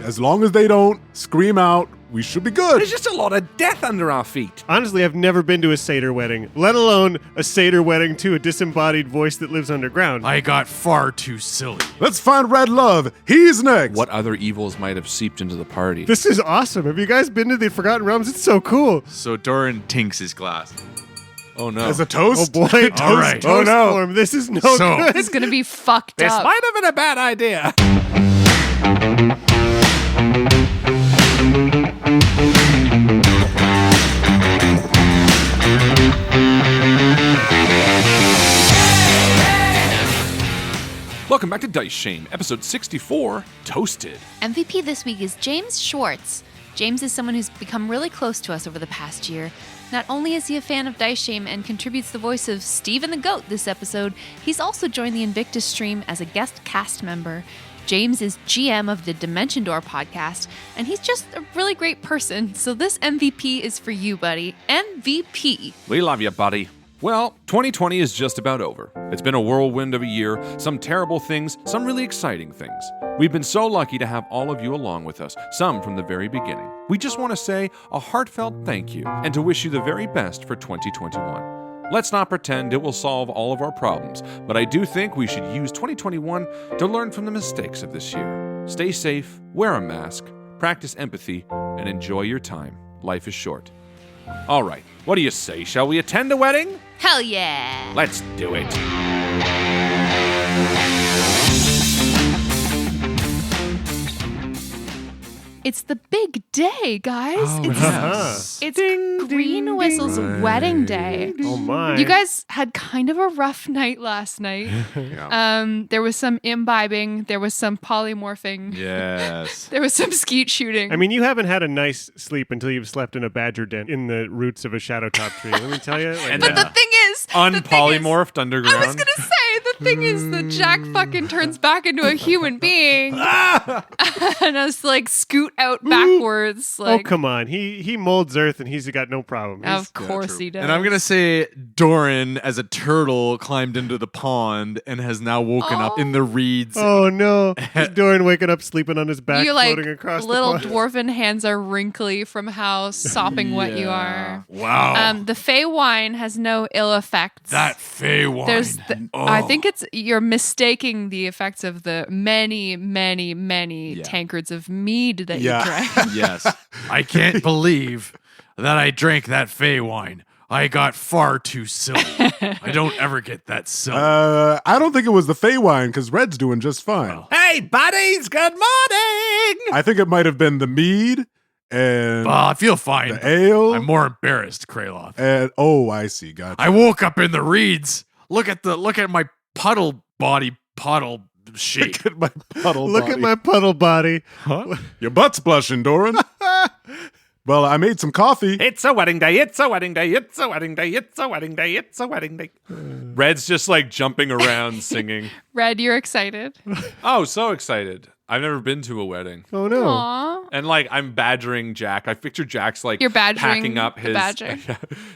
As long as they don't scream out, we should be good. There's just a lot of death under our feet. Honestly, I've never been to a satyr wedding, let alone a satyr wedding to a disembodied voice that lives underground. I got far too silly. Let's find Red Love. He's next. What other evils might have seeped into the party? This is awesome. Have you guys been to the Forgotten Realms? It's so cool. So Doran tinks his glass. Oh, no. As a toast? Oh, boy. All right. Toast Oh, no. form. This is no So- good. It's going to be fucked This up. might have been a bad idea. Welcome back to Dice Shame, episode 64, Toasted. MVP this week is James Schwartz. James is someone who's become really close to us over the past year. Not only is he a fan of Dice Shame and contributes the voice of Steven the Goat this episode, he's also joined the Invictus stream as a guest cast member. James is GM of the Dimension Door podcast, and he's just a really great person. So this MVP is for you, buddy. MVP. We love you, buddy. Well, 2020 is just about over. It's been a whirlwind of a year, some terrible things, some really exciting things. We've been so lucky to have all of you along with us, some from the very beginning. We just want to say a heartfelt thank you and to wish you the very best for 2021. Let's not pretend it will solve all of our problems, but I do think we should use 2021 to learn from the mistakes of this year. Stay safe, wear a mask, practice empathy, and enjoy your time. Life is short. All right, what do you say? Shall we attend a wedding? Hell yeah. Let's do it. It's the big day, guys. It's Green Whistle's wedding day. Oh, my. You guys had kind of a rough night last night. There was some imbibing. There was some polymorphing. Yes. There was some skeet shooting. I mean, you haven't had a nice sleep until you've slept in a badger den in the roots of a shadow top tree. Let me tell you. And but the thing is, Unpolymorphed underground. I was going to say, the thing is that Jack fucking turns back into a human being and us like scoot out backwards. Like, Oh, come on. He molds earth and he's got no problem. of course he does. And I'm going to say Doran, as a turtle, climbed into the pond and has now woken up in the reeds. Oh, no. Is Doran waking up sleeping on his back, you like floating across little the pond? dwarven hands are wrinkly from how sopping wet you are. Wow. The Fey wine has no ill effects. That Fey wine. There's I think you're mistaking the effects of the many tankards of mead that you drank. Yes. I can't believe that I drank that Fey wine. I got far too silly. I don't ever get that silly. I don't think it was the Fey wine because Red's doing just fine. Hey, buddies, good morning. I think it might have been the mead and I feel fine. the ale. I'm more embarrassed, Kraloth. And I see. Gotcha. I woke up in the reeds. Look at my puddle shape. Look at my puddle Look body. at my puddle body. Huh? Your butt's blushing, Doran. Well, I made some coffee. It's a wedding day. It's a wedding day. It's a wedding day. It's a wedding day. It's a wedding day. Red's just like jumping around singing. Red, you're excited. Oh, so excited. I've never been to a wedding. Oh, no. Aw. And like I'm badgering Jack. I picture Jack's like You're badgering packing up the his badger.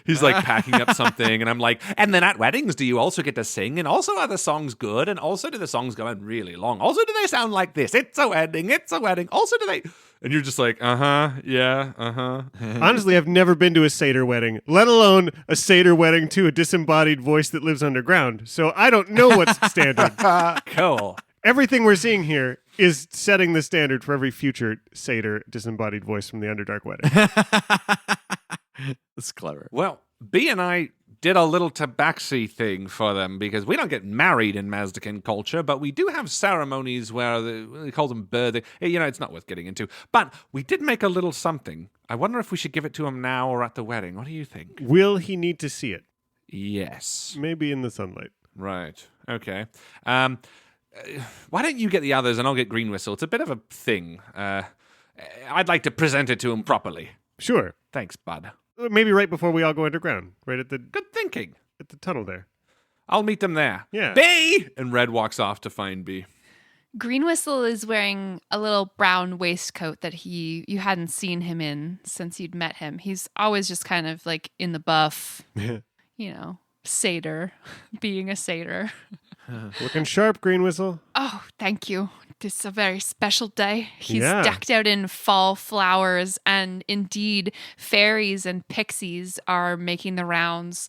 He's like packing up something and I'm like, and then at weddings do you also get to sing? And also are the songs good? And also do the songs go on really long? Also do they sound like this? It's a wedding, it's a wedding. Also do they and you're just like, yeah, Honestly, I've never been to a satyr wedding, let alone a satyr wedding to a disembodied voice that lives underground. So I don't know what's standard. Cool. Everything we're seeing here is setting the standard for every future satyr disembodied voice from the Underdark wedding. That's clever. Well, B and I did a little tabaxi thing for them because we don't get married in Mazdakan culture, but we do have ceremonies where they call them birthday. You know, it's not worth getting into. But we did make a little something. I wonder if we should give it to him now or at the wedding. What do you think? Will he need to see it? Yes. Maybe in the sunlight. Right. Okay. Why don't you get the others and I'll get Green Whistle? It's a bit of a thing. I'd like to present it to him properly. Sure. Thanks, bud. Maybe right before we all go underground. Right at the Good thinking. tunnel there. I'll meet them there. Yeah. B! And Red walks off to find B. Green Whistle is wearing a little brown waistcoat that you hadn't seen him in since you'd met him. He's always just kind of like in the buff, satyr, being a satyr. Looking sharp, Green Whistle. Oh, thank you. It's a very special day. He's Yeah. decked out in fall flowers, and indeed, fairies and pixies are making the rounds,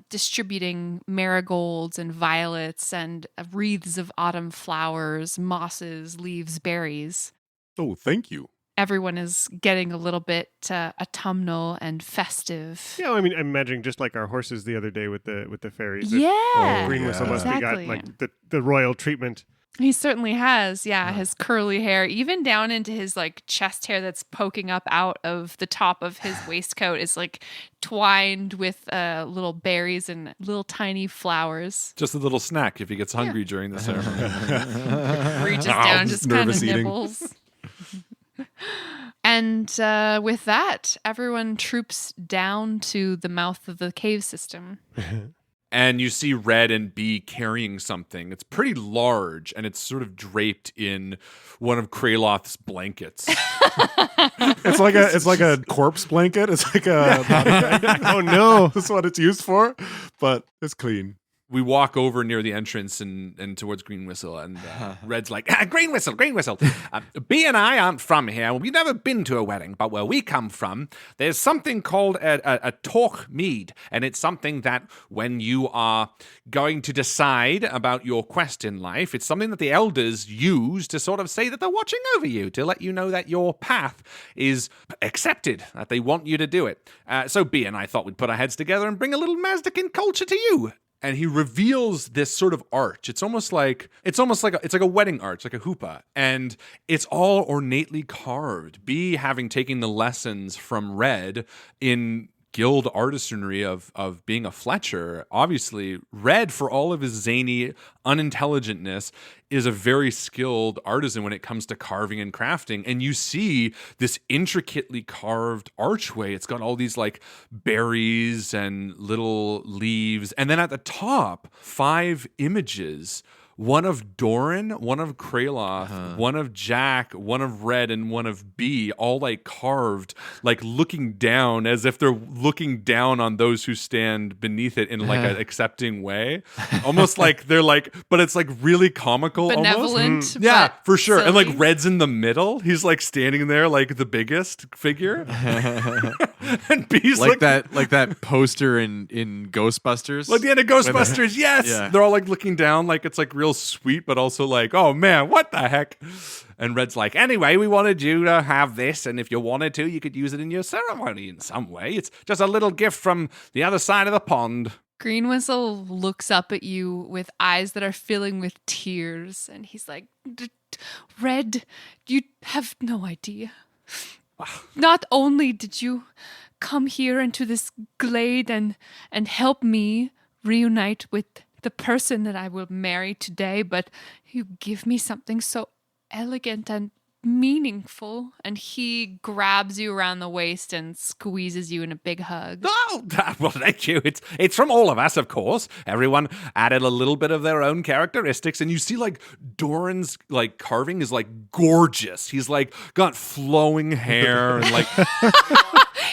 distributing marigolds and violets and wreaths of autumn flowers, mosses, leaves, berries. Oh, thank you. Everyone is getting a little bit autumnal and festive. Yeah, I mean, I'm imagining just like our horses the other day with the fairies. Yeah, Green Whistle must be got exactly. like the royal treatment. He certainly has. Yeah, his curly hair, even down into his like chest hair that's poking up out of the top of his waistcoat, is like twined with little berries and little tiny flowers. Just a little snack if he gets hungry during the ceremony. Reaches down, just kind of nervous eating. nibbles. And with that, everyone troops down to the mouth of the cave system. And you see Red and B carrying something. It's pretty large, and it's sort of draped in one of Kraloth's blankets. It's like a corpse blanket. It's like a Oh no! that's what it's used for, but it's clean. We walk over near the entrance and towards Green Whistle, and Red's like, Green Whistle, Green Whistle. B and I aren't from here. We've never been to a wedding, but where we come from, there's something called a talk mead, and it's something that when you are going to decide about your quest in life, it's something that the elders use to sort of say that they're watching over you, to let you know that your path is accepted, that they want you to do it. So B and I thought we'd put our heads together and bring a little Mazdakin culture to you. And he reveals this sort of arch. It's like a wedding arch, like a huppah, and it's all ornately carved. B having taken the lessons from Red in guild artisanry of being a Fletcher. Obviously, Red, for all of his zany unintelligentness, is a very skilled artisan when it comes to carving and crafting. And you see this intricately carved archway. It's got all these like berries and little leaves. And then at the top, 5 images. One of Doran, one of Kraloth, one of Jack, one of Red, and one of B, all like carved, like looking down as if they're looking down on those who stand beneath it in like an accepting way. Almost like they're like, but it's like really comical. Benevolent. Almost. Yeah, but for sure. And like silly. Red's in the middle. He's like standing there like the biggest figure. And B's like that poster in Ghostbusters. like the end of Ghostbusters, yes. Yeah. They're all like looking down like it's like real sweet, but also like, oh man, what the heck? And Red's like, anyway, we wanted you to have this, and if you wanted to, you could use it in your ceremony in some way. It's just a little gift from the other side of the pond. Green Whistle looks up at you with eyes that are filling with tears, and he's like, Red, you have no idea. Not only did you come here into this glade and help me reunite with the person that I will marry today, but you give me something so elegant and meaningful. And he grabs you around the waist and squeezes you in a big hug. Oh, well, thank you. It's from all of us, of course. Everyone added a little bit of their own characteristics, and you see like Doran's like carving is like gorgeous. He's like got flowing hair and like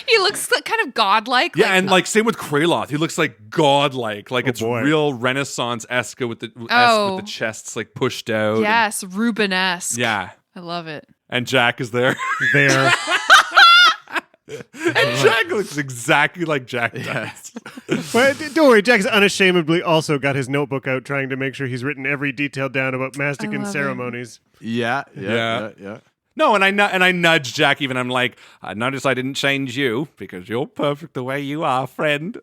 He looks kind of godlike. yeah, and like same with Kraloth. He looks like godlike, like it's boy. real Renaissance-esque with the Oh. with the chests like pushed out. Yes, Rubenesque. Yeah. I love it. And Jack is there. There. And Jack looks exactly like Jack does. But don't worry, Jack's unashamedly also got his notebook out trying to make sure he's written every detail down about I Mazdakin love ceremonies. Yeah. No, and I nudge Jack even. I'm like, I notice I didn't change you because you're perfect the way you are, friend.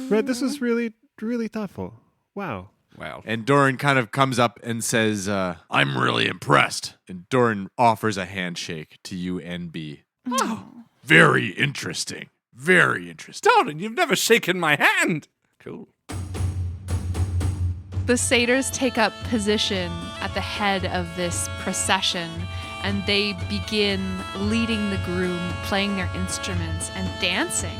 Red, this was really, really thoughtful. Wow. Well, And Doran kind of comes up and says, I'm really impressed. And Doran offers a handshake to you and B. Oh, very interesting. Very interesting. Doran, you've never shaken my hand. Cool. The satyrs take up position at the head of this procession, and they begin leading the groom, playing their instruments and dancing.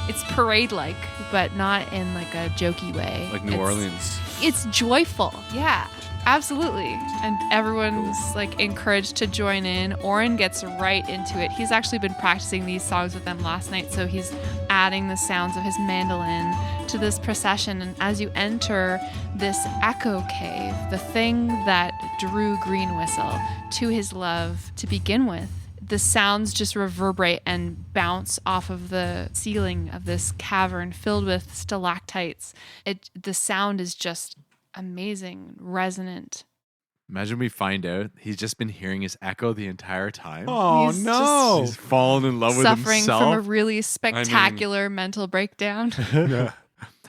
It's parade-like, but not in like a jokey way. Like New Orleans. It's joyful. Yeah, absolutely. And everyone's like encouraged to join in. Oren gets right into it. He's actually been practicing these songs with them last night, so he's adding the sounds of his mandolin to this procession, and as you enter this echo cave, the thing that drew Green Whistle to his love to begin with, the sounds just reverberate and bounce off of the ceiling of this cavern filled with stalactites. The sound is just amazing, resonant. Imagine we find out he's just been hearing his echo the entire time. Oh He's no! He's fallen in love with Suffering himself. from a really spectacular mental breakdown. Yeah.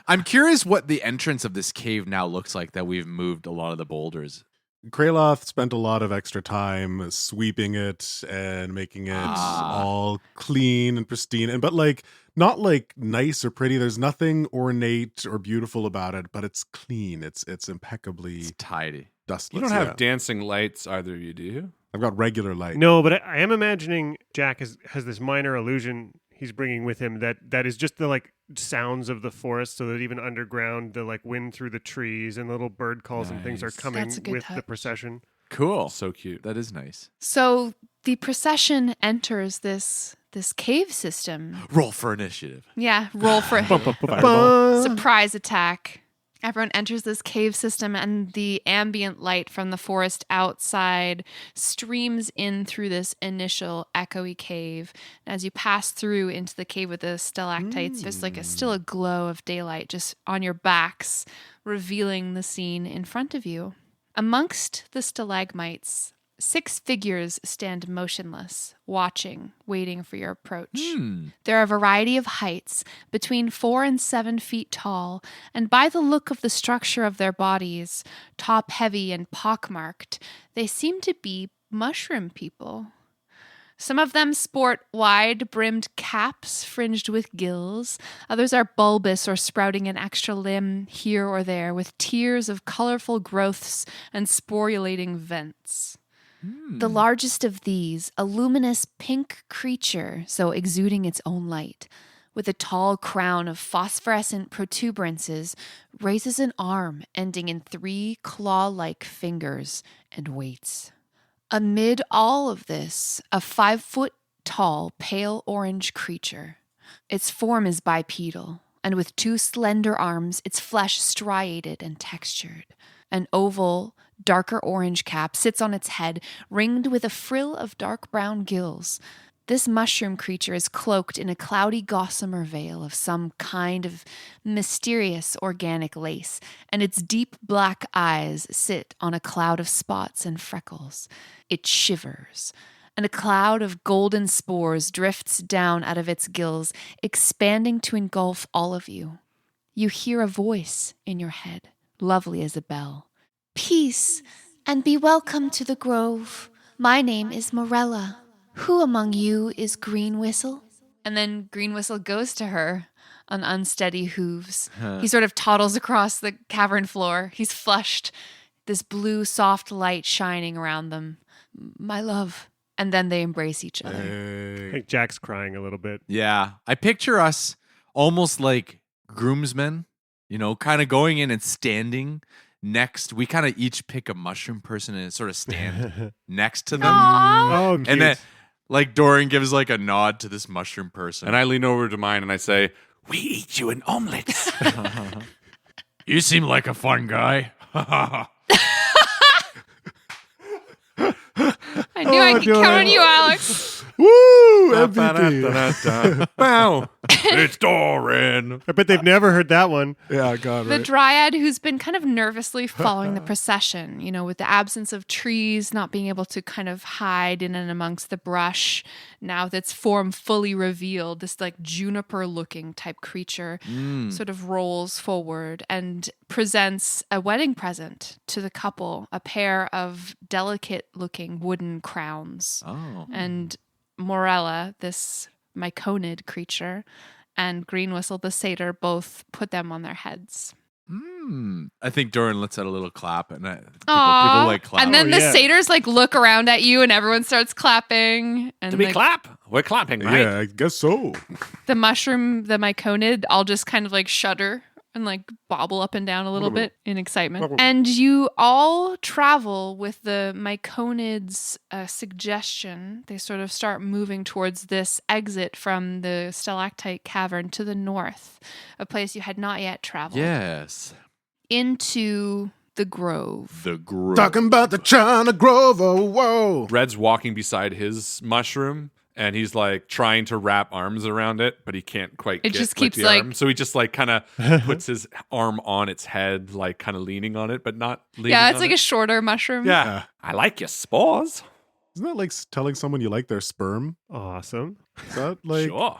I'm curious what the entrance of this cave now looks like that we've moved a lot of the boulders. Kraloth spent a lot of extra time sweeping it and making it all clean and pristine, but like not like nice or pretty. There's nothing ornate or beautiful about it, but it's clean. It's impeccably It's tidy. dustless. You don't have yeah. dancing lights, either of you, do you? I've got regular light. No, but I am imagining Jack has this minor illusion he's bringing with him that is just the like sounds of the forest, so that even underground, the like wind through the trees and little bird calls and things are Nice. coming That's a good with the touch. procession. Cool. So cute. That is nice. So the procession enters this cave system. Roll for initiative. Yeah, roll for Fireball. surprise attack. Everyone enters this cave system, and the ambient light from the forest outside streams in through this initial echoey cave. As you pass through into the cave with the stalactites, there's like still a glow of daylight just on your backs, revealing the scene in front of you. Amongst the stalagmites, 6 figures stand motionless, watching, waiting for your approach. There are a variety of heights, between 4 and 7 feet tall, and by the look of the structure of their bodies, top-heavy and pockmarked, they seem to be mushroom people. Some of them sport wide-brimmed caps fringed with gills. Others are bulbous or sprouting an extra limb here or there, with tiers of colorful growths and sporulating vents. The largest of these, a luminous pink creature, so exuding its own light, with a tall crown of phosphorescent protuberances, raises an arm ending in 3 claw-like fingers and waits. Amid all of this, a 5-foot-tall, pale orange creature. Its form is bipedal, and with 2 slender arms, its flesh striated and textured. An oval, darker orange cap sits on its head, ringed with a frill of dark brown gills. This mushroom creature is cloaked in a cloudy gossamer veil of some kind of mysterious organic lace, and its deep black eyes sit on a cloud of spots and freckles. It shivers, and a cloud of golden spores drifts down out of its gills, expanding to engulf all of you. You hear a voice in your head, lovely as a bell. Peace, and be welcome to the grove. My name is Morella. Who among you is Green Whistle? And then Green Whistle goes to her on unsteady hooves. He sort of toddles across the cavern floor. He's flushed, this blue soft light shining around them. My love. And then they embrace each other. I think Jack's crying a little bit. Yeah. I picture us almost like groomsmen, kind of going in and standing next. We kind of each pick a mushroom person and sort of stand next to them. Aww. Oh, cute. And then like Dorian gives like a nod to this mushroom person. And I lean over to mine and I say, "We eat you in omelets." You seem like a fun guy. I knew I could count on you, Alex. Woo! MVP. Bow. It's Doran. I bet they've never heard that one. Yeah, God, The right. dryad who's been kind of nervously following the procession, with the absence of trees, not being able to kind of hide in and amongst the brush. Now with its form fully revealed, this like juniper looking type creature sort of rolls forward and presents a wedding present to the couple, a pair of delicate looking wooden crowns. Oh. And Morella, this myconid creature, and Green Whistle, the satyr, both put them on their heads. I think Dorian lets out a little clap, and people Aww. like clap. And then Oh, the yeah. satyrs like look around at you, and everyone starts clapping. And Do we like, clap? We're clapping, right? Yeah, I guess so. the mushroom, the myconid, all just kind of like shudder and like bobble up and down a little bit in excitement. And you all travel with the Myconids' suggestion. They sort of start moving towards this exit from the stalactite cavern to the north, a place you had not yet traveled. Yes. Into the grove. The grove. Talking about the China Grove, oh, whoa. Red's walking beside his mushroom, and he's like trying to wrap arms around it, but he can't quite It get just like, keeps, the like- arm. So he just like kind of puts his arm on its head, like kind of leaning on it, but not leaning Yeah, it's on like it. a shorter mushroom. Yeah. I like your spores. Isn't that like telling someone you like their sperm? Awesome. Is that like... Sure.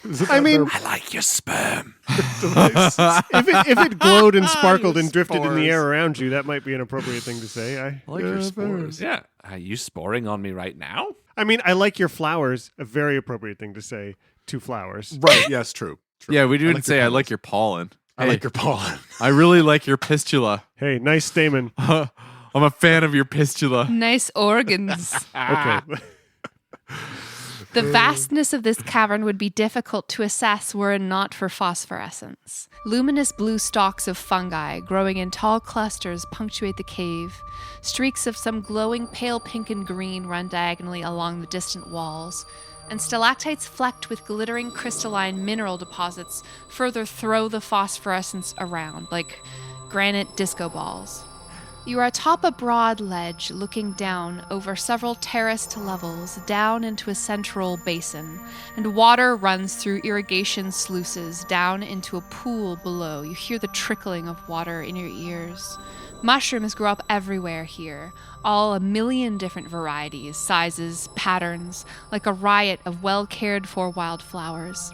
Is it I that mean- they're I like your sperm. If it glowed and sparkled Your and drifted in the spores. air around you, that might be an appropriate thing to say. I like your spores. Yeah. Are you sporing on me right now? I mean, I like your flowers. A very appropriate thing to say to flowers. Right, yes, true. Yeah, we didn't like say your I like your pollen. I like your pollen. I really like your pistula. Hey, nice stamen. I'm a fan of your pistula. Nice organs. Okay. The vastness of this cavern would be difficult to assess were it not for phosphorescence. Luminous blue stalks of fungi growing in tall clusters punctuate the cave. Streaks of some glowing pale pink and green run diagonally along the distant walls, and stalactites flecked with glittering crystalline mineral deposits further throw the phosphorescence around like granite disco balls. You are atop a broad ledge looking down over several terraced levels down into a central basin, and water runs through irrigation sluices down into a pool below. You hear the trickling of water in your ears. Mushrooms grow up everywhere here, all a million different varieties, sizes, patterns, like a riot of well-cared-for wildflowers.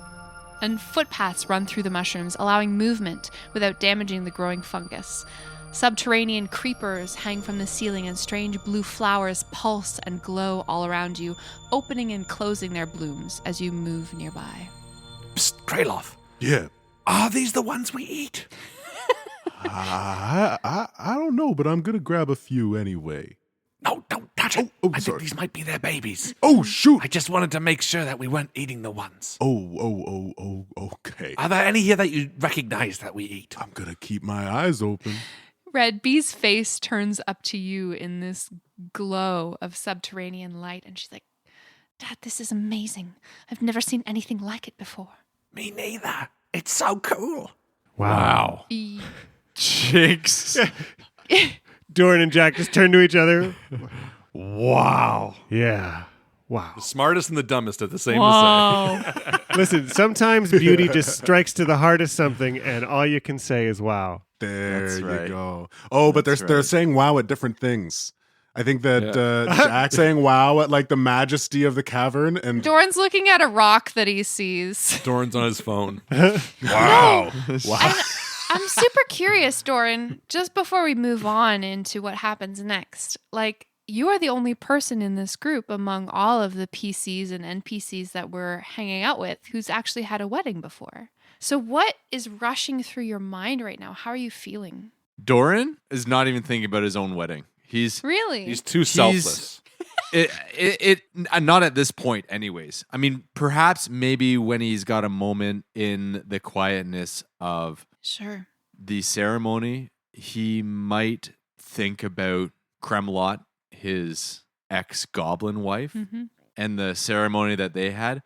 And footpaths run through the mushrooms, allowing movement without damaging the growing fungus. Subterranean creepers hang from the ceiling, and strange blue flowers pulse and glow all around you, opening and closing their blooms as you move nearby. Psst, Kraloth. Yeah. Are these the ones we eat? I don't know, but I'm going to grab a few anyway. No, don't touch it. Oh, I sorry. think these might be their babies. Oh, shoot. I just wanted to make sure that we weren't eating the ones. Oh, okay. Are there any here that you recognize that we eat? I'm going to keep my eyes open. Red Bee's face turns up to you in this glow of subterranean light, and she's like, Dad, this is amazing. I've never seen anything like it before. Me neither. It's so cool. Wow. Jinx. Doran and Jack just turn to each other. Wow. Yeah. Wow. The smartest and the dumbest at the same Whoa. Listen, sometimes beauty just strikes to the heart of something, and all you can say is wow. There That's you right. go. Oh, but That's they're right. saying wow at different things. I think that Jack's saying wow at like the majesty of the cavern, and Doran's looking at a rock that he sees. Doran's on his phone. wow. I'm super curious, Doran, just before we move on into what happens next. Like, you are the only person in this group among all of the PCs and NPCs that we're hanging out with who's actually had a wedding before. So what is rushing through your mind right now? How are you feeling? Doran is not even thinking about his own wedding. He's Really? He's too selfless. not at this point anyways. I mean, perhaps maybe when he's got a moment in the quietness of Sure. the ceremony, he might think about Kremlot, his ex-goblin wife, Mm-hmm. and the ceremony that they had,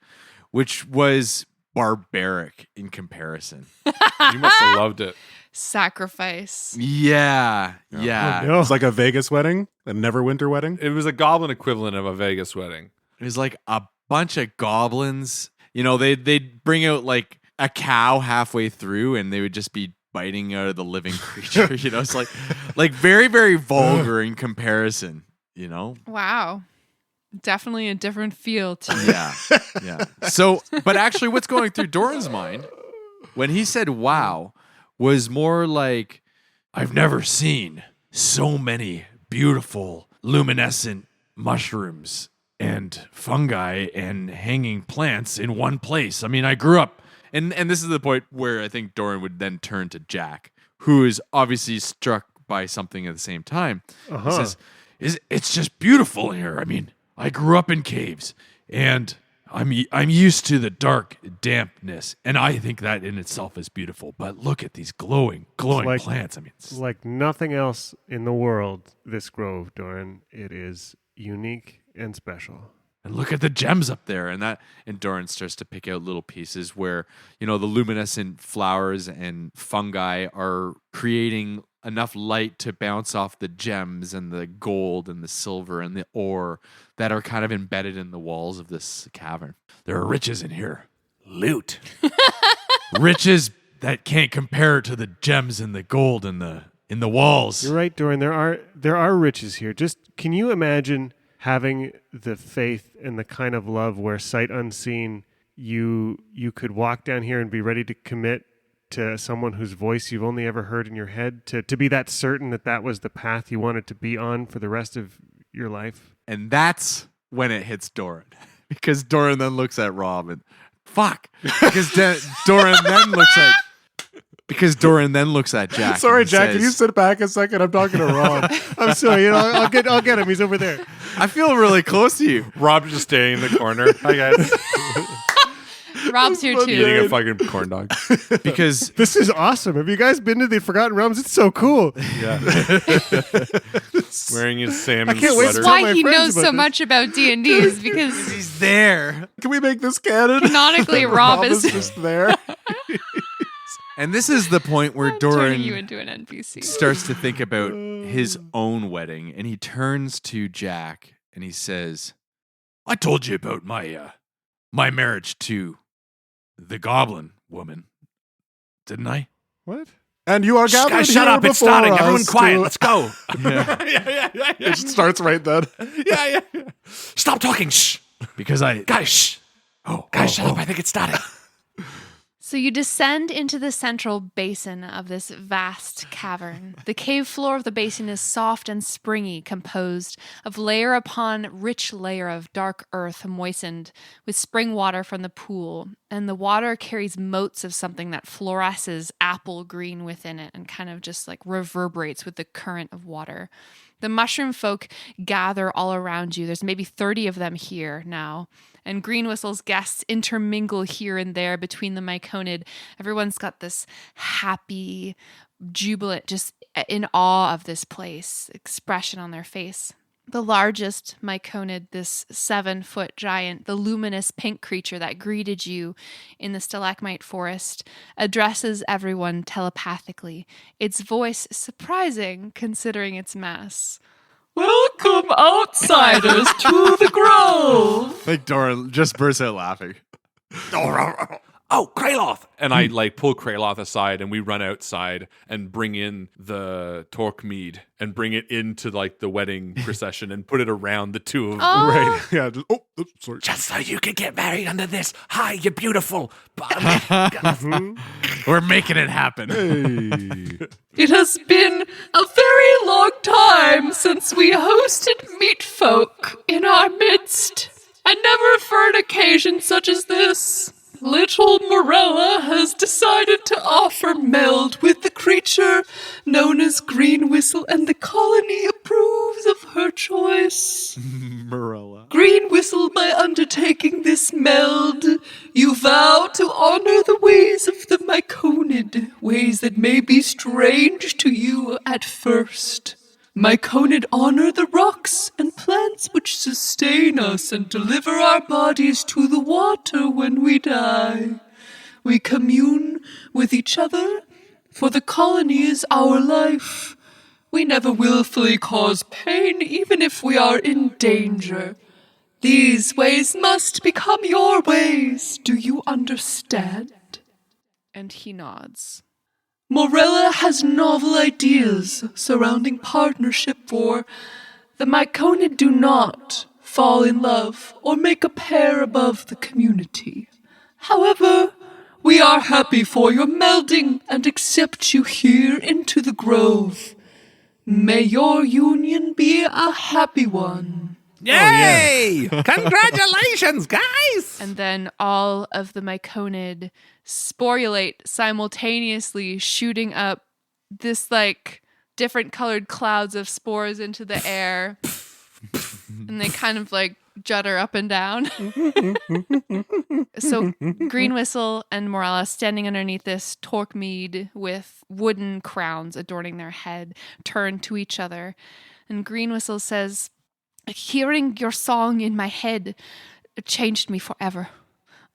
which was barbaric in comparison. You must have loved it. Sacrifice. Yeah. Oh, no. It's like a Vegas wedding, a Neverwinter wedding. It was a goblin equivalent of a Vegas wedding. It was like a bunch of goblins. You know, they'd bring out like a cow halfway through, and they would just be biting out of the living creature. You know, it's like very, very vulgar in comparison. You know. Wow. Definitely a different feel to it. Yeah. So, but actually, what's going through Doran's mind when he said "wow" was more like, "I've never seen so many beautiful, luminescent mushrooms and fungi and hanging plants in one place. I mean, I grew up." And this is the point where I think Doran would then turn to Jack, who is obviously struck by something at the same time. Uh-huh. He says, it's just beautiful here. I mean, I grew up in caves, and I'm used to the dark dampness, and I think that in itself is beautiful. But look at these glowing like- plants. I mean, it's Like nothing else in the world, this grove, Doran, it is unique and special. and look at the gems up there, and Doran starts to pick out little pieces where the luminescent flowers and fungi are creating enough light to bounce off the gems and the gold and the silver and the ore that are kind of embedded in the walls of this cavern. There are riches in here. Loot. Riches that can't compare to the gems and the gold in the walls. You're right, Doran. There are riches here. Just can you imagine having the faith and the kind of love where sight unseen you could walk down here and be ready to commit to someone whose voice you've only ever heard in your head, to be that certain that was the path you wanted to be on for the rest of your life? And that's when it hits Doran. Because Doran then looks at Rob and fuck. Because Doran then looks at Jack. Sorry, and Jack. says, Can you sit back a second? I'm talking to Rob. I'm sorry. I'll get him. He's over there. I feel really close to you. Rob's just staying in the corner. Hi, guys. Rob's here too. Eating a fucking corn dog. Because This is awesome. Have you guys been to the Forgotten Realms? It's so cool. Yeah. Wearing his salmon I can't wait to sweater. tell Why my he friends knows about so this. much about D&D is because he's there. Can we make this canon? canonically Rob is just there. And this is the point where turning you Doran into an NPC. starts to think about his own wedding, and he turns to Jack and he says, I told you about my marriage to the goblin woman, didn't I? What? And you are gathered Guys, here shut up. It's before starting. us Everyone quiet. to- Let's go. It starts right then. Yeah. Stop talking. Shh. Because Guys, shh. Guys, shut up. I think it's starting. So you descend into the central basin of this vast cavern. The cave floor of the basin is soft and springy, composed of layer upon rich layer of dark earth moistened with spring water from the pool. And the water carries motes of something that fluoresces apple green within it and kind of just like reverberates with the current of water. The mushroom folk gather all around you. There's maybe 30 of them here now. And Green Whistle's guests intermingle here and there between the Myconid. Everyone's got this happy, jubilant, just in awe of this place expression on their face. The largest Myconid, this 7-foot giant, the luminous pink creature that greeted you in the stalagmite forest, addresses everyone telepathically, its voice surprising considering its mass. Welcome, outsiders, to the grove! like Doran just bursts out laughing. Oh, Kraloth! And I pull Kraloth aside and we run outside and bring in the Torquemead and bring it into the wedding procession and put it around the two of them. Oh. Right. Yeah. Sorry. Just so you can get married under this. Hi, you're beautiful. We're making it happen. Hey. It has been a very long time since we hosted meat folk in our midst, and never for an occasion such as this. Little Morella has decided to offer meld with the creature known as Green Whistle, and the colony approves of her choice. Morella. Green Whistle, by undertaking this meld, you vow to honor the ways of the Myconid, ways that may be strange to you at first. Myconid honor the rocks and plants which sustain us and deliver our bodies to the water when we die. We commune with each other, for the colony is our life. We never willfully cause pain, even if we are in danger. These ways must become your ways. Do you understand? And he nods. Morella has novel ideas surrounding partnership, for the Myconid do not fall in love or make a pair above the community. However, we are happy for your melding and accept you here into the grove. May your union be a happy one. Yay! Congratulations, guys! And then all of the Myconid sporulate simultaneously, shooting up this different colored clouds of spores into the air. And they kind of judder up and down. So Green Whistle and Morella standing underneath this torque mead with wooden crowns adorning their head turn to each other. And Green Whistle says, hearing your song in my head changed me forever.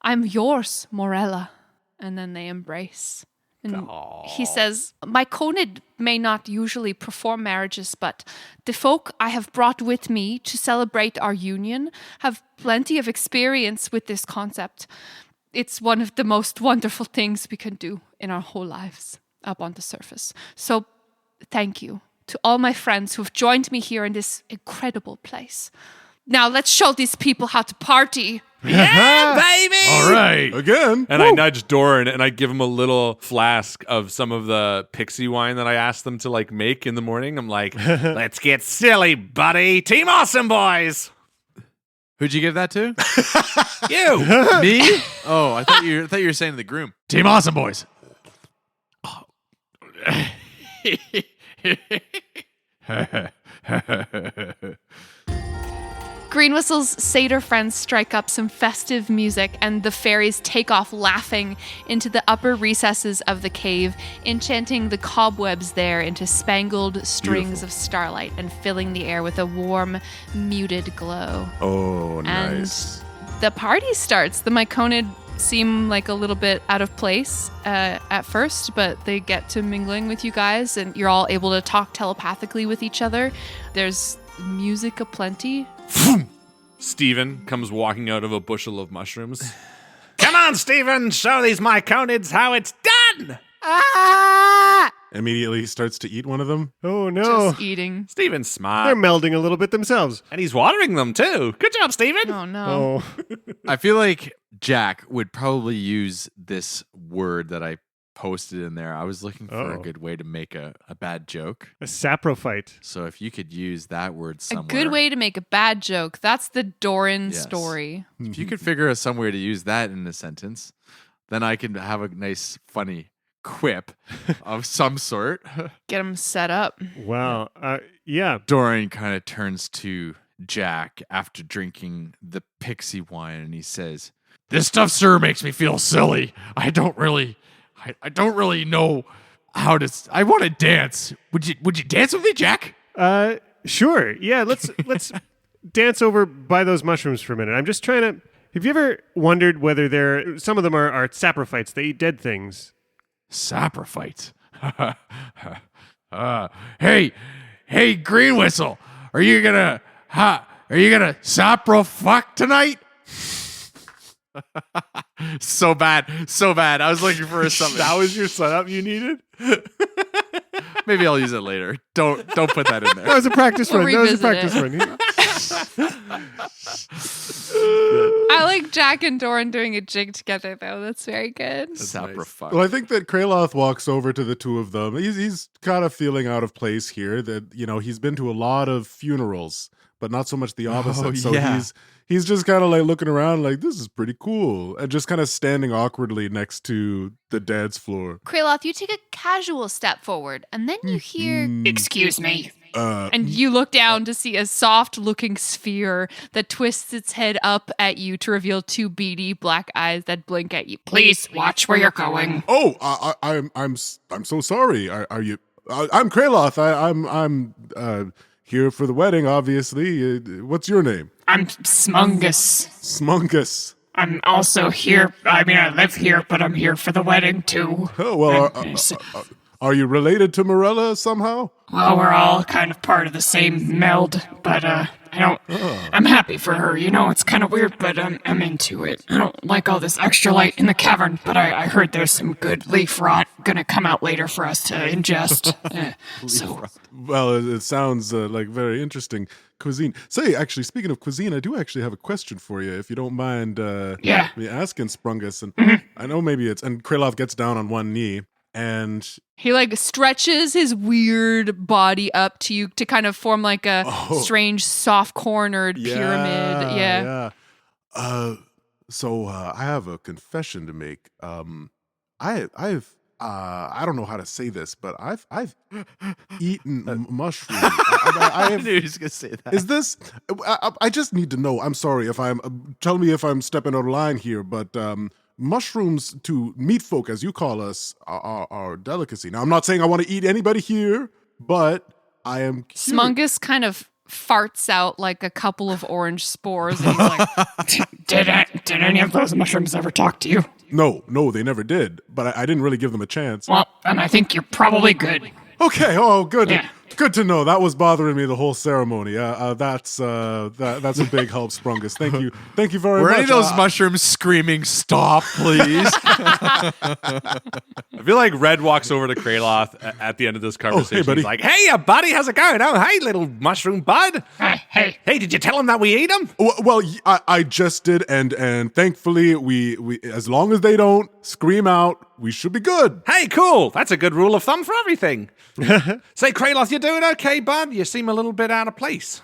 I'm yours, Morella. And then they embrace. And he says, my Conid may not usually perform marriages, but the folk I have brought with me to celebrate our union have plenty of experience with this concept. It's one of the most wonderful things we can do in our whole lives up on the surface. So thank you to all my friends who have joined me here in this incredible place. Now let's show these people how to party. Yeah, baby! All right. Again. And I nudge Doran and I give him a little flask of some of the pixie wine that I asked them to like make in the morning. I'm like, let's get silly, buddy. Team Awesome Boys. Who'd you give that to? You. Me? Oh, I thought you were saying to the groom. Team Awesome Boys. Green Whistle's satyr friends strike up some festive music, and the fairies take off laughing into the upper recesses of the cave, enchanting the cobwebs there into spangled strings of starlight and filling the air with a warm, muted glow. Oh, nice. And the party starts. The Myconid seem like a little bit out of place at first, but they get to mingling with you guys, and you're all able to talk telepathically with each other. There's music aplenty. Steven comes walking out of a bushel of mushrooms. Come on, Steven, show these Myconids how it's done! Immediately he starts to eat one of them. Oh, no. Just eating. Steven's smart. They're melding a little bit themselves. And he's watering them, too. Good job, Steven. Oh, no. Oh. I feel like Jack would probably use this word that I posted in there. I was looking for a good way to make a bad joke. A saprophyte. So if you could use that word A somewhere. good way to make a bad joke. That's the Doran Yes. story. If you could figure out somewhere to use that in a sentence, then I can have a nice, funny quip of some sort. Get them set up. Wow. Yeah. Dorian kind of turns to Jack after drinking the pixie wine and he says, "This stuff, sir, makes me feel silly. I don't really know how to. I want to dance. Would you dance with me, Jack?" Sure. Yeah, let's dance over by those mushrooms for a minute. I'm just trying to. Have you ever wondered whether some of them are saprophytes? They eat dead things. Saprophytes. Hey, Green Whistle, are you gonna saprofuck tonight? So bad. I was looking for something. That was your setup you needed? Maybe I'll use it later. Don't put that in there. That was a practice We'll run. That was a revisit practice run. I like Jack and Doran doing a jig together, though. That's very good. Saprofuck. Well, I think that Kraloth walks over to the two of them. He's kind of feeling out of place here. That he's been to a lot of funerals, but not so much the opposite. Oh, so yeah. he's just kind of like looking around, like this is pretty cool, and just kind of standing awkwardly next to the dance floor. Kraloth, you take a casual step forward, and then you hear, "Excuse me." And you look down to see a soft-looking sphere that twists its head up at you to reveal two beady black eyes that blink at you. "Please watch where you're going." Oh, I'm so sorry. Are you? I'm Kraloth. I'm here for the wedding, obviously. What's your name? I'm Smungus. Smungus. I'm also here. I mean, I live here, but I'm here for the wedding, too. Oh, well, are you related to Morella somehow? Well, we're all kind of part of the same meld, but I don't. I'm happy for her. It's kind of weird, but I'm into it. I don't like all this extra light in the cavern, but I heard there's some good leaf rot gonna come out later for us to ingest. Well, it sounds like very interesting cuisine. Say, actually, speaking of cuisine, I do actually have a question for you, if you don't mind me asking, Sprungus. And I know maybe and Kraloth gets down on one knee, and He stretches his weird body up to you to kind of form like a strange soft-cornered pyramid. Yeah. So I have a confession to make. I've I don't know how to say this, but I've eaten mushrooms. I I have. knew he was going to say that. Is this? I just need to know. I'm sorry if I'm. Tell me if I'm stepping out of line here, but mushrooms to meat folk, as you call us, are delicacy. Now, I'm not saying I want to eat anybody here, but I am curious. Smungus kind of farts out like a couple of orange spores, and he's like, Did any of those mushrooms ever talk to you? No, they never did. But I didn't really give them a chance. Well, then I think you're probably good. Okay. Oh, good. Yeah. Good to know. That was bothering me the whole ceremony. That's a big help, Sprungus. Thank you. Thank you very Were much. any of those mushrooms screaming, "Stop, please"? I feel like Red walks over to Kraloth at the end of this conversation. buddy. He's like, "Hey, buddy, how's it going? Oh, hey, little mushroom bud. Hey, Hey, did you tell him that we eat him?" Well, I just did, and thankfully we as long as they don't scream out, we should be good. Hey, cool. That's a good rule of thumb for everything. Say, Kraloth, you doing okay, bud? You seem a little bit out of place.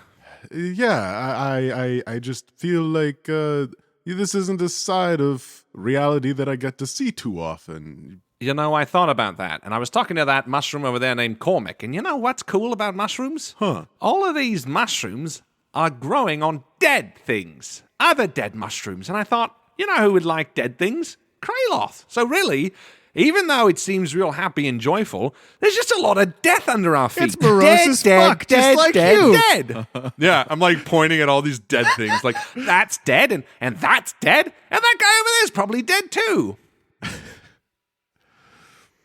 Yeah, I just feel like this isn't a side of reality that I get to see too often. You know, I thought about that, and I was talking to that mushroom over there named Cormac, and you know what's cool about mushrooms? Huh. All of these mushrooms are growing on dead things, other dead mushrooms, and I thought, you know who would like dead things? Kraloth. So really, even though it seems real happy and joyful, there's just a lot of death under our feet. It's morose as fuck, just like you. Dead. Yeah, I'm like pointing at all these dead things, like that's dead, and that's dead, and that guy over there is probably dead too.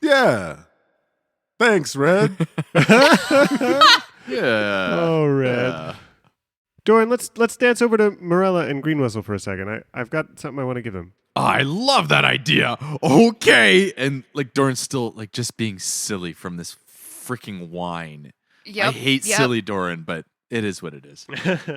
Yeah. Thanks, Red. Yeah. Oh, Red. Doran, let's dance over to Morella and Greenwhistle for a second. I've got something I want to give him. Oh, I love that idea. Okay. And like Doran's still like just being silly from this freaking wine. I hate silly Doran, but it is what it is.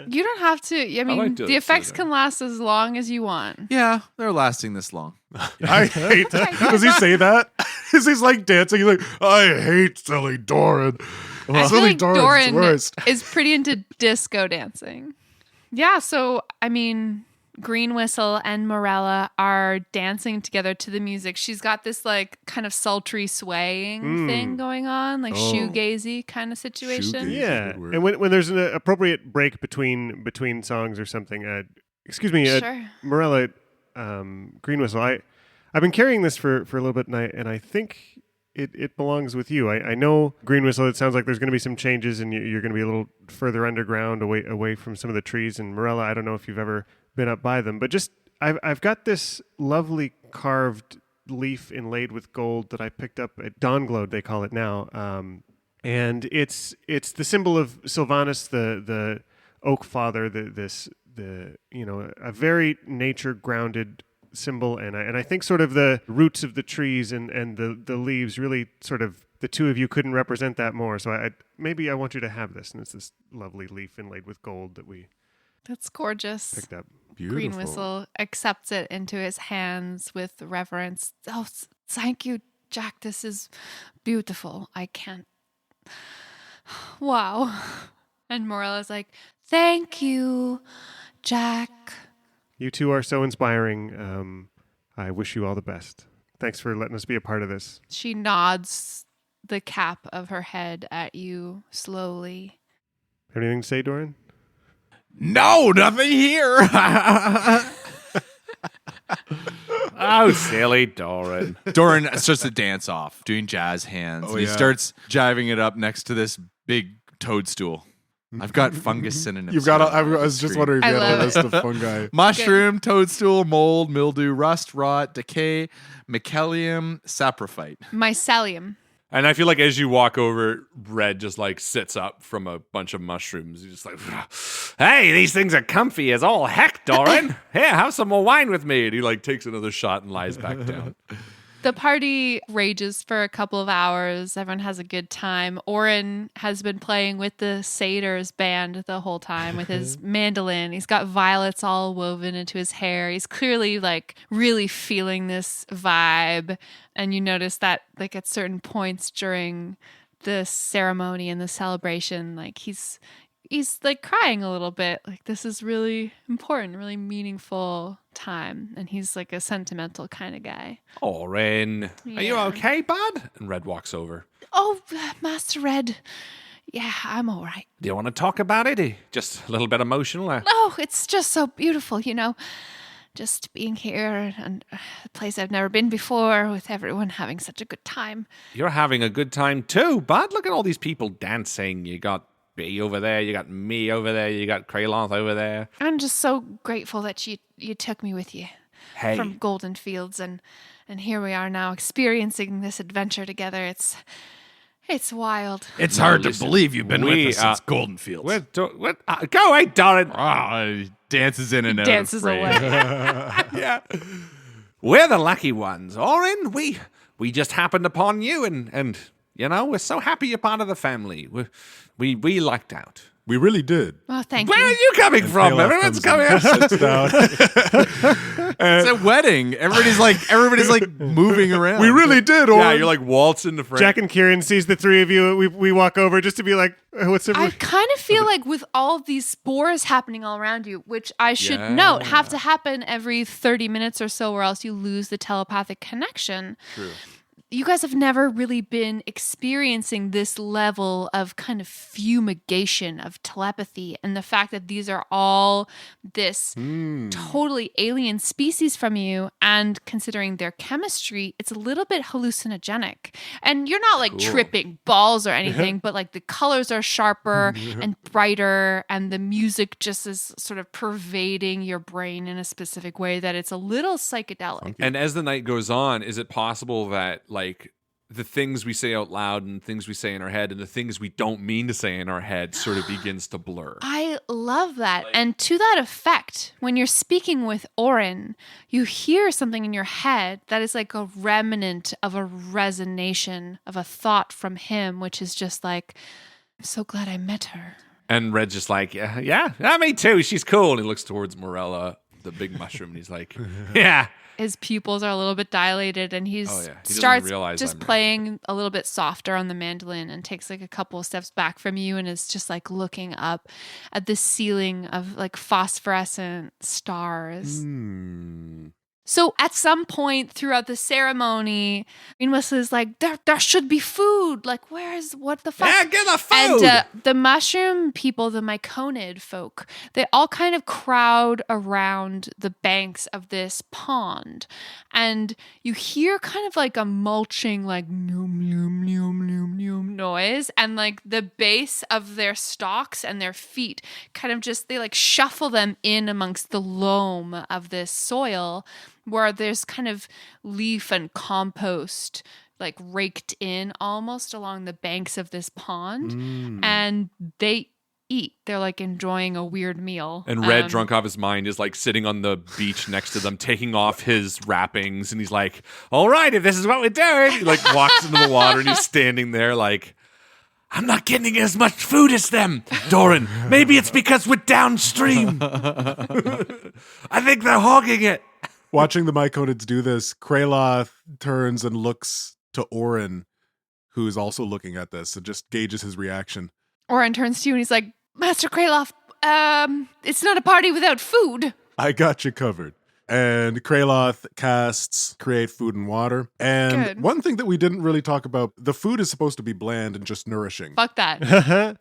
you don't have to. I mean, like to the effects see that. can last as long as you want. Yeah, they're lasting this long. I hate that. Does he say that? He's like dancing. He's like, I hate silly Doran. I feel Silly like Doran's Doran worst. is pretty into disco dancing. Yeah, so I mean, Green Whistle and Morella are dancing together to the music. She's got this like kind of sultry swaying thing going on, like shoegazy kind of situation. Shoegazy. Yeah, Good word. and when there's an appropriate break between songs or something, excuse me, Sure. Morella, Greenwhistle, I've been carrying this for a little bit, and I think it belongs with you. I know Greenwhistle. It sounds like there's going to be some changes, and you're going to be a little further underground, away from some of the trees. And Morella, I don't know if you've ever been up by them, but just I've got this lovely carved leaf inlaid with gold that I picked up at Dawnglode, they call it now. And it's the symbol of Sylvanus, the Oak Father, a very nature grounded symbol, and I think sort of the roots of the trees and the leaves really sort of, the two of you couldn't represent that more. So I want you to have this, and it's this lovely leaf inlaid with gold that we That's gorgeous. picked up. Beautiful. Green Whistle accepts it into his hands with reverence. Oh, thank you, Jack. This is beautiful. I can't. Wow. And Morella's like, thank you, Jack. You two are so inspiring. I wish you all the best. Thanks for letting us be a part of this. She nods the cap of her head at you slowly. Anything to say, Doran? No, nothing here. Oh, silly Doran. Doran starts to dance off, doing jazz hands. Oh, He yeah. starts jiving it up next to this big toadstool. I've got fungus synonyms. You've got. I here on was the just screen. wondering if you I had a love list of fungi. Mushroom, toadstool, mold, mildew, rust, rot, decay, mycelium, saprophyte. Mycelium. And I feel like as you walk over, Red just like sits up from a bunch of mushrooms. He's just like, hey, these things are comfy as all heck, Doran. Here, have some more wine with me. And he like takes another shot and lies back down. The party rages for a couple of hours. Everyone has a good time. Oren has been playing with the Satyrs band the whole time with his mandolin. He's got violets all woven into his hair. He's clearly like really feeling this vibe. And you notice that like at certain points during the ceremony and the celebration, like he's he's like crying a little bit. Like, this is really important, really meaningful time. And he's like a sentimental kind of guy. Oren, are you Yeah. okay, bud? And Red walks over. Oh, Master Red. Yeah, I'm all right. Do you want to talk about it? Just a little bit emotional? Oh, it's just so beautiful, just being here and a place I've never been before with everyone having such a good time. You're having a good time too, bud. Look at all these people dancing. You got B over there, you got me over there, you got Kraloth over there. I'm just so grateful that you took me with you Hey, from Golden Fields, and here we are now experiencing this adventure together. It's wild. It's No, hard listen, to believe you've been we with us since Golden Fields. go away, Doran. He dances in and out. Dances of frame. away. Yeah. We're the lucky ones, Oren. We just happened upon you, and we're so happy you're part of the family. We lucked out. We really did. Oh, thank Where are you. you coming from? Kraloth Everyone's comes in, coming. sits down. It's a wedding. Everybody's like moving around. We really did. Yeah, Oren. you're like waltzing the frame. Jack and Kieran sees the three of you. We walk over just to be like, what's I everyone? kind of feel like with all of these spores happening all around you, which I should Yeah. note have to happen every 30 minutes or so, or else you lose the telepathic connection. True. You guys have never really been experiencing this level of kind of fumigation of telepathy, and the fact that these are all this totally alien species from you, and considering their chemistry, it's a little bit hallucinogenic. And you're not like tripping balls or anything, but like the colors are sharper and brighter, and the music just is sort of pervading your brain in a specific way that it's a little psychedelic. And as the night goes on, is it possible that like the things we say out loud and things we say in our head and the things we don't mean to say in our head sort of begins to blur? I love that. And to that effect, when you're speaking with Oren, you hear something in your head that is like a remnant of a resonation of a thought from him, which is just like, I'm so glad I met her. And Red's just like, yeah, me too. She's cool. And he looks towards Morella, the big mushroom, and he's like, yeah. His pupils are a little bit dilated, and he doesn't starts realize just I'm playing a little bit softer on the mandolin and takes like a couple of steps back from you and is just like looking up at the ceiling of like phosphorescent stars. So at some point throughout the ceremony, Greenwhistle is like, there should be food. Like, what the fuck? Yeah, get the food. And the mushroom people, the myconid folk, they all kind of crowd around the banks of this pond. And you hear kind of like a mulching, like, noom, noom, noom, noom, noom noise. And like the base of their stalks and their feet kind of just, they like shuffle them in amongst the loam of this soil, where there's kind of leaf and compost like raked in almost along the banks of this pond. And they eat. They're like enjoying a weird meal. And Red, drunk off his mind, is like sitting on the beach next to them, taking off his wrappings. And he's like, all right, if this is what we're doing. He like walks into the water and he's standing there like, I'm not getting as much food as them, Doran. Maybe it's because we're downstream. I think they're hogging it. Watching the Myconids do this, Kraloth turns and looks to Oren, who is also looking at this, and just gauges his reaction. Oren turns to you and he's like, Master Kraloth, it's not a party without food. I got you covered. And Kraloth casts Create Food and Water. And Good. one thing that we didn't really talk about, the food is supposed to be bland and just nourishing. Fuck that.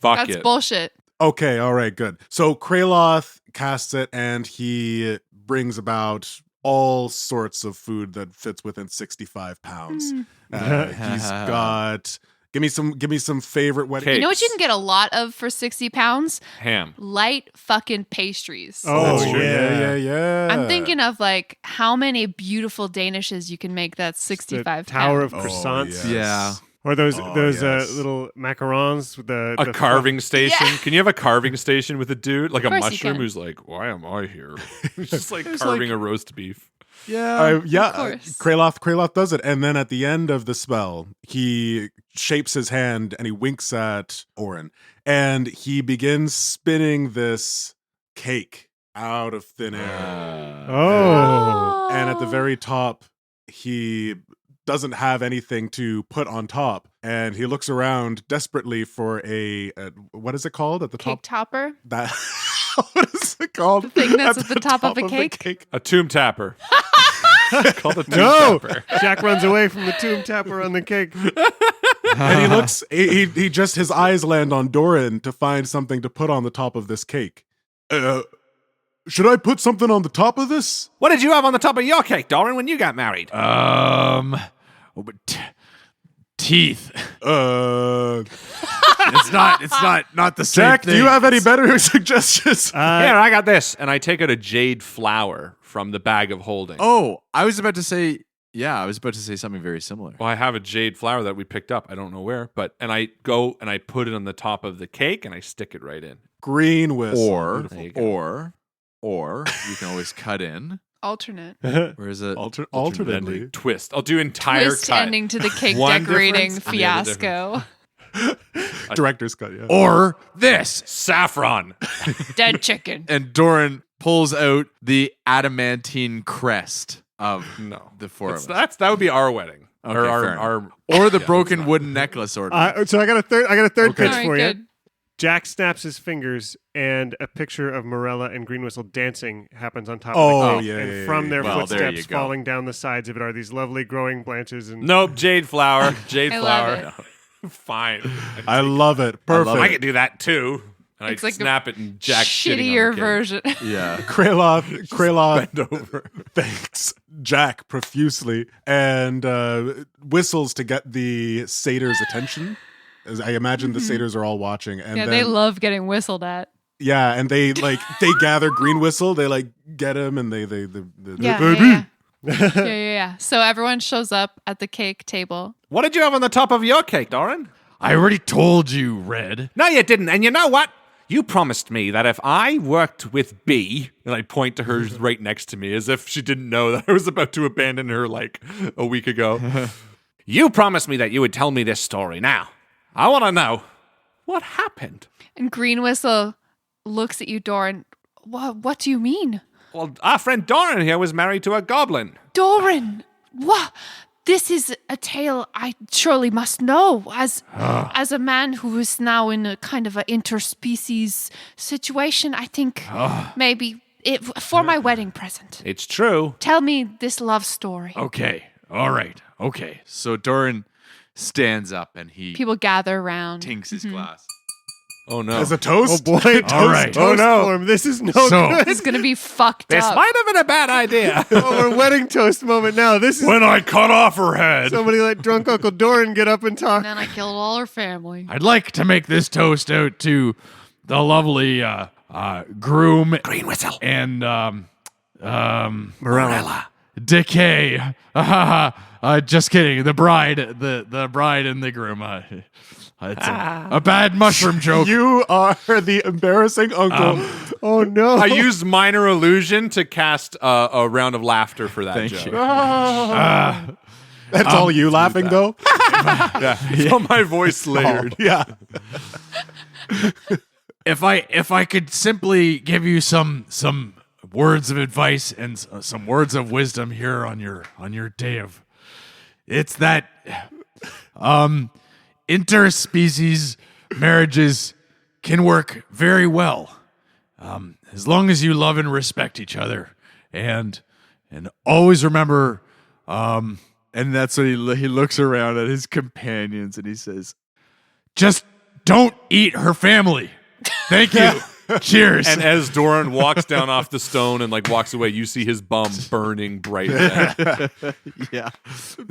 Fuck That's it. bullshit. Okay, all right, good. So Kraloth casts it, and he brings about all sorts of food that fits within 65 pounds. He's got... Give me some favorite wedding. Okay. You know what you can get a lot of for 60 pounds? Ham. Light fucking pastries. Oh, That's true. Yeah. I'm thinking of like how many beautiful Danishes you can make that's 65 the Tower pounds. of Croissants. yes. Yeah. Or those yes. little macarons with the A carving station. Yeah. Can you have a carving station with a dude, like a course you mushroom can. who's like, why am I here? He's just like carving a roast beef. Yeah. course. Kraloth does it, and then at the end of the spell, he shapes his hand and he winks at Oren, and he begins spinning this cake out of thin air. Oh. And at the very top, he doesn't have anything to put on top, and he looks around desperately for a what is it called at the Cake top? topper. That what is it called? The thing that's at the top of a the cake? A tomb tapper. Called a tomb No! tapper. Jack runs away from the tomb tapper on the cake. And he looks. He just his eyes land on Doran to find something to put on the top of this cake. Should I put something on the top of this? What did you have on the top of your cake, Doran, when you got married? Teeth. It's not the same Jack, thing. do you have any better suggestions? Here, I got this. And I take out a jade flower from the bag of holding. Oh, I was about to say something very similar. Well, I have a jade flower that we picked up. I don't know where, and I go and I put it on the top of the cake and I stick it right in. Green whistle. Or you can always cut in. Alternate. Or is it Alternately. Twist. I'll do entire Twist cut. ending to the cake One decorating difference and the other fiasco. Director's cut, yeah. Or this. Saffron. Dead chicken. And Doran pulls out the adamantine crest of the four of us. That would be our wedding. Okay, our or the broken wooden necklace order. So I got a third pitch All right, for you. good. Jack snaps his fingers, and a picture of Morella and Green Whistle dancing happens on top Oh, of the cake. yeah, and yeah, from yeah, their yeah. Well, there footsteps you go. falling down the sides of it are these lovely growing branches. And Nope, jade flower. Jade I flower. love Fine. I love it. Perfect. I could do that too. And It's I like a snap it and Jack Shittier version. Yeah. Kralov Bend over. thanks Jack profusely and whistles to get the satyrs' attention. As I imagine the satyrs are all watching. And Yeah, then, they love getting whistled at. yeah, and they gather Green Whistle. They get him, and they Yeah. So everyone shows up at the cake table. What did you have on the top of your cake, Doran? I already told you, Red. No, you didn't. And you know what? You promised me that if I worked with B, and I point to her right next to me as if she didn't know that I was about to abandon her like a week ago. You promised me that you would tell me this story. Now, I want to know what happened. And Green Whistle looks at you, Doran. What do you mean? Well, our friend Doran here was married to a goblin. Doran! What? This is a tale I surely must know. As a man who is now in a kind of an interspecies situation, I think maybe for my wedding present. It's true. Tell me this love story. Okay. All right. Okay. So Doran stands up and he People gather around. tinks his glass. Oh, no. as a toast. oh boy, toast, All right. toast Oh, no. form. This is no So- good. This is gonna be fucked This up. might have been a bad idea. Oh, we're wedding toast moment now. This is When I cut off her head, somebody let drunk Uncle Doran get up and talk. And then I killed all her family. I'd like to make this toast out to the lovely groom Green Whistle. and Morella. Decay. Just kidding. The bride, the bride and the groom. It's a bad mushroom joke. You are the embarrassing uncle. Oh no! I used minor illusion to cast a round of laughter for that Thank joke. you. That's all you laughing though. Yeah. So my voice layered. Yeah. If I could simply give you some words of advice and some words of wisdom here on your day of, it's that interspecies marriages can work very well as long as you love and respect each other, and always remember. And that's when he looks around at his companions and he says, "Just don't eat her family. Thank you. Cheers." And as Doran walks down off the stone and like walks away, you see his bum burning bright red. yeah,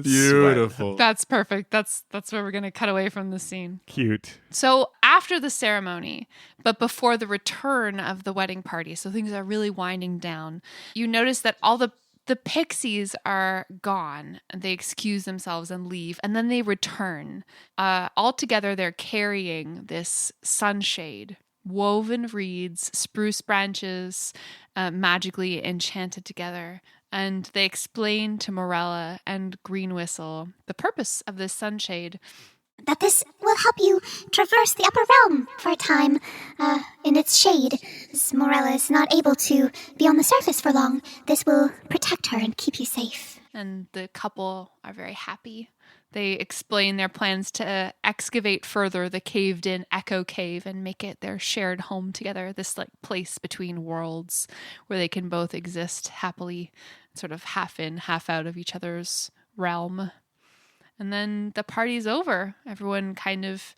Beautiful. That's perfect. That's where we're gonna cut away from the scene. Cute. So after the ceremony, but before the return of the wedding party, so things are really winding down, you notice that all the pixies are gone. They excuse themselves and leave, and then they return. All together, they're carrying this sunshade, woven reeds, spruce branches, magically enchanted together. And they explain to Morella and Green Whistle the purpose of this sunshade. That this will help you traverse the upper realm for a time in its shade. As Morella is not able to be on the surface for long, this will protect her and keep you safe. and the couple are very happy. They explain their plans to excavate further the caved-in Echo Cave and make it their shared home together, this like place between worlds where they can both exist happily, sort of half in, half out of each other's realm. And then the party's over. Everyone kind of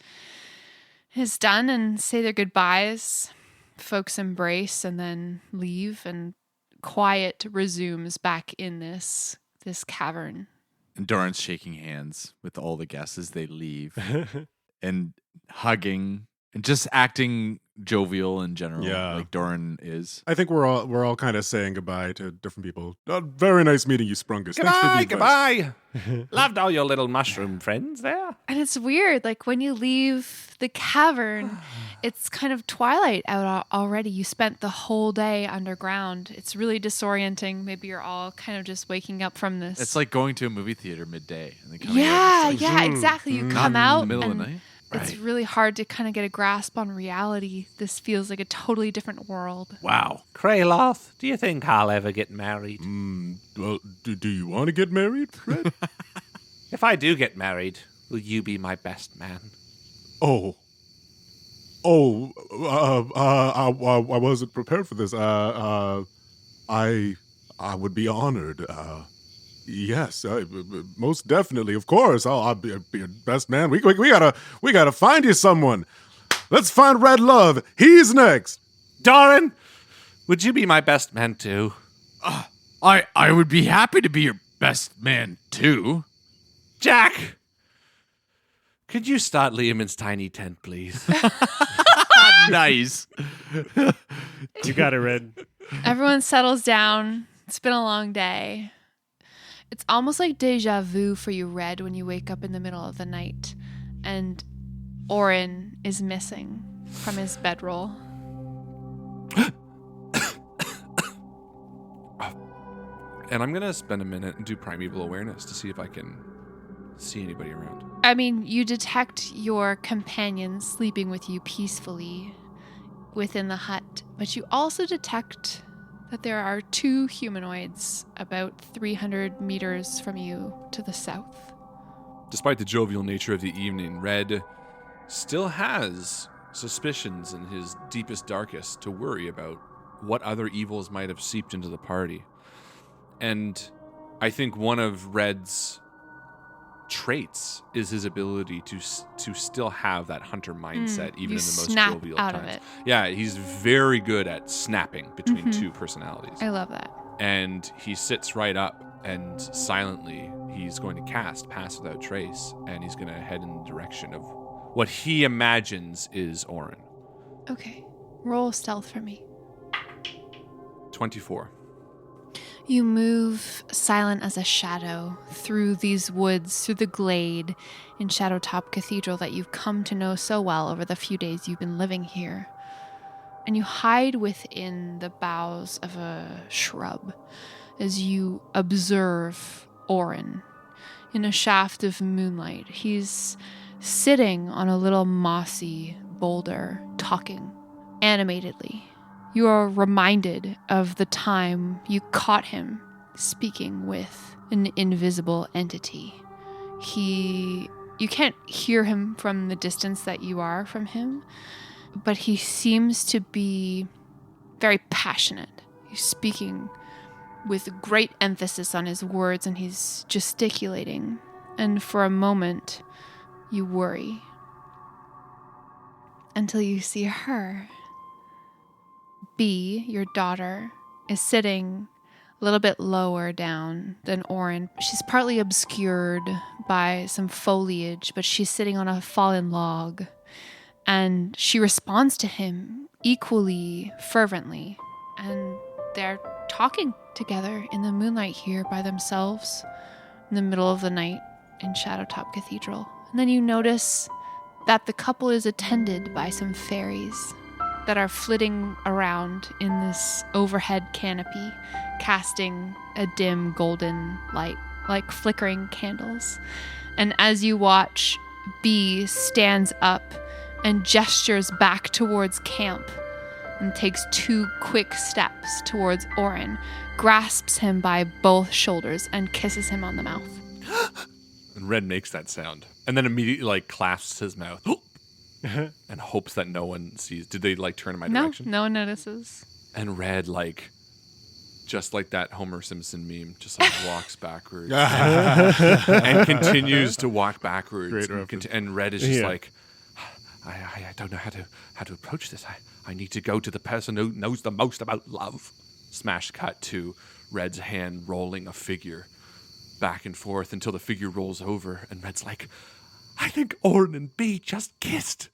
is done and say their goodbyes. Folks embrace and then leave, and quiet resumes back in this cavern. And Doran's shaking hands with all the guests as they leave and hugging and just acting jovial in general, Yeah. like Doran is. I think we're all kind of saying goodbye to different people. Very nice meeting you, Sprungus. Thanks for the advice. Goodbye. Loved all your little mushroom friends there. And it's weird, like when you leave the cavern, it's kind of twilight out already. You spent the whole day underground. It's really disorienting. Maybe you're all kind of just waking up from this. It's like going to a movie theater midday and then coming out. yeah, It's like, yeah, exactly. You come out in the middle of and the night. it's Right. really hard to kind of get a grasp on reality. This feels like a totally different world. Wow. Kraloth, do you think I'll ever get married? Well, do you want to get married, Fred? If I do get married, will you be my best man? I wasn't prepared for this. I would be honored. Yes, most definitely. Of course, I'll be your best man. We gotta find you someone. Let's find Red Love. He's next. Doran, would you be my best man too? I would be happy to be your best man too. Jack, could you start Liam's tiny tent, please? Nice. You got it, Red. Everyone settles down. It's been a long day. It's almost like deja vu for you, Red, when you wake up in the middle of the night and Orin is missing from his bedroll. And I'm going to spend a minute and do primeval awareness to see if I can see anybody around. I mean, you detect your companion sleeping with you peacefully within the hut, but you also detect that there are two humanoids about 300 meters from you to the south. Despite the jovial nature of the evening, Red still has suspicions in his deepest, darkest to worry about what other evils might have seeped into the party. And I think one of Red's traits is his ability to still have that hunter mindset, even in the most snap jovial out times. of it. Yeah, he's very good at snapping between two personalities. I love that. And he sits right up and silently he's going to cast Pass Without Trace, and he's going to head in the direction of what he imagines is Orin. Okay. Roll stealth for me. 24. You move silent as a shadow through these woods, through the glade in Shadowtop Cathedral that you've come to know so well over the few days you've been living here. And you hide within the boughs of a shrub as you observe Orin in a shaft of moonlight. He's sitting on a little mossy boulder, talking animatedly. You are reminded of the time you caught him speaking with an invisible entity. You can't hear him from the distance that you are from him, but he seems to be very passionate. He's speaking with great emphasis on his words, and he's gesticulating. And for a moment, you worry. Until you see her. B, your daughter, is sitting a little bit lower down than Orin. She's partly obscured by some foliage, but she's sitting on a fallen log. And she responds to him equally fervently. And they're talking together in the moonlight here by themselves in the middle of the night in Shadowtop Cathedral. And then you notice that the couple is attended by some fairies that are flitting around in this overhead canopy, casting a dim golden light, like flickering candles. And as you watch, B stands up and gestures back towards camp and takes 2 quick steps towards Orin, grasps him by both shoulders, and kisses him on the mouth. And Red makes that sound. And then immediately, like, clasps his mouth and hopes that no one sees. Did they, like, turn in my direction? No one notices. And Red, like, just like that Homer Simpson meme, just, like, walks backwards and continues to walk backwards. And Red is just like, I don't know how to approach this. I need to go to the person who knows the most about love. Smash cut to Red's hand rolling a figure back and forth until the figure rolls over, and Red's like, I think Orin and B just kissed.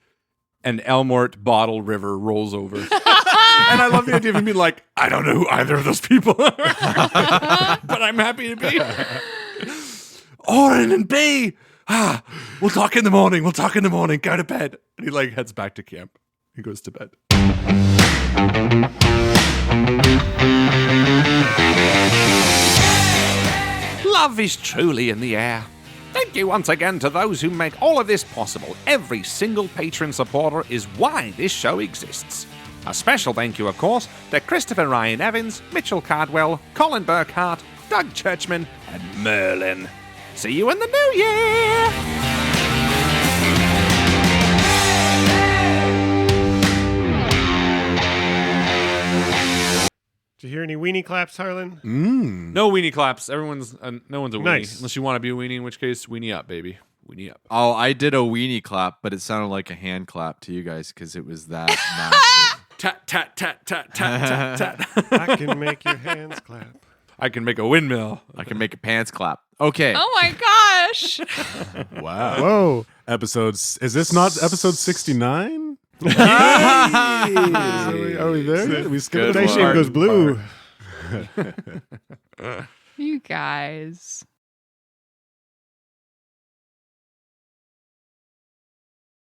And Elmort Bottle River rolls over. And I love the idea of him being like, I don't know who either of those people are, but I'm happy to be here. Orin and B. We'll talk in the morning. Go to bed. And he like heads back to camp. He goes to bed. Love is truly in the air. Thank you once again to those who make all of this possible. Every single patron supporter is why this show exists. A special thank you, of course, to Christopher Ryan Evans, Mitchell Cardwell, Colin Burkhart, Doug Churchman, and Merlin. See you in the new year! Did you hear any weenie claps, Harlan? No weenie claps. No one's a weenie. Nice. Unless you want to be a weenie, in which case, weenie up, baby. Weenie up. Oh, I did a weenie clap, but it sounded like a hand clap to you guys because it was that massive. Tat, tat, tat, tat, tat, tat, tat. I can make your hands clap. I can make a windmill. I can make a pants clap. Okay. Oh my gosh! Wow. Whoa. Episodes. Is this not episode 69? Are we there? We skipped Dice shape goes blue. You guys.